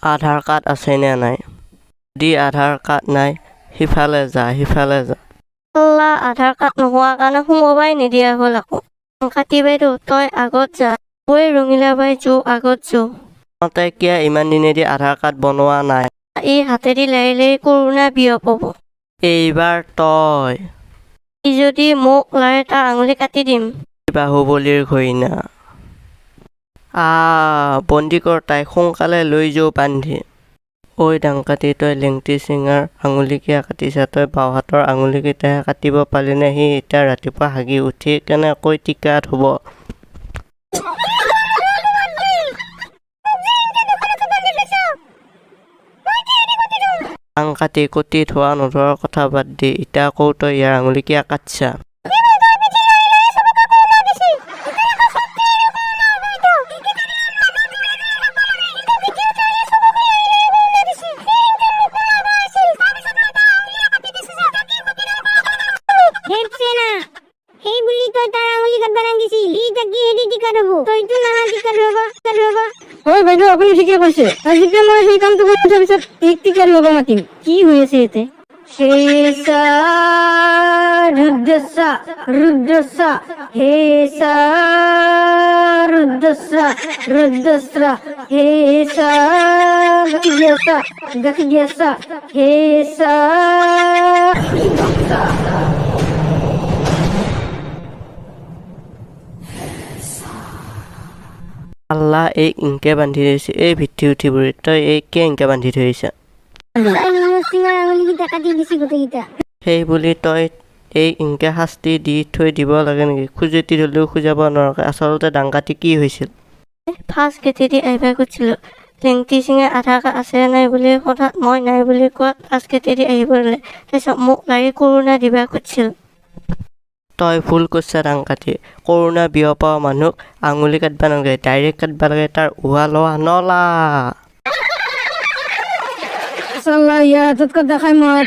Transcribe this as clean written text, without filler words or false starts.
আধাৰ card আছেনে নাই যদি আধাৰ কাৰ্ড নাই সিফালে যা আল্লাহ আধাৰ কাৰ্ড নোহোৱাৰ কাৰণে সোমাবাই নিদিয়া হ'ল আকৌ কাটি বাইদেউ তই আগত যা ঐ ৰঙিলা বাই যো আগত যো তই কিয় ইমান দিনেদি আধাৰ কাৰ্ড বনোৱা নাই এই হাতেদি লাৰি কৰোণা বিয়পাব এইবাৰ তই ই যদি মোক লাৰে তাৰ আঙুলি কাটি দিম বাহুবলীৰ ঘৈণা বন্দী কৰ তাইক সোনকালে লৈ যাওঁ বান্ধি ঐ ডাংকাটি তই লেংটি চিঙাৰ আঙুলিকেইটা কাটিছা তই বাওঁ হাতৰ আঙুলিকেইটাহে কাটিব পাৰিনে সি এতিয়া ৰাতিপুৱা হাগি উঠি কেনেকৈ টিকাত হ'ব ডাংকাটি কটি ধোৱা নধোৱাৰ কথা বাদ দি এতিয়া আকৌ তই ইয়াৰ আঙুলিকেইটা কাটছা বাইদেউ আপুনি ঠিকে কৈছে আজিকে মই সেই কামটো কৰি উঠাৰ পিছত এক টিকাৰ ল'ব মাতিম কি হৈ আছে ইয়াতে আল্লাহ এই ইংকে বান্ধি থৈছে এই ভিত্তি উঠিবৰি তই এই কিয় ইংকে বান্ধি থৈছা সেই বুলি তই এই ইংকে শাস্তি দি থৈ দিব লাগে নেকি খুজেতি ধৰিলেও খুজাব নোৱাৰে আচলতে ডাংকাটি কি হৈছিল ফাৰ্ষ্ট কেটেদি আহিব কৈছিলোঁ লেংটি চিঙে আধাৰ কাৰ্ড আছে নাই বুলি কথাত মই নাই বুলি কোৱাত ফাৰ্ষ্ট কেটেদি আহিব দিলে তাৰপিছত মোক লাৰি কৰোণা দিবা কৈছিল তই ভুল কৈছা ডাংকাটি কৰোণা বিয়পা মানুহক আঙুলি কাটবা নালাগে ডাইৰেক্ট কাটবা লাগে তাৰ উহা লোৱা নলা ইয়াৰ হাতত দেখাই মই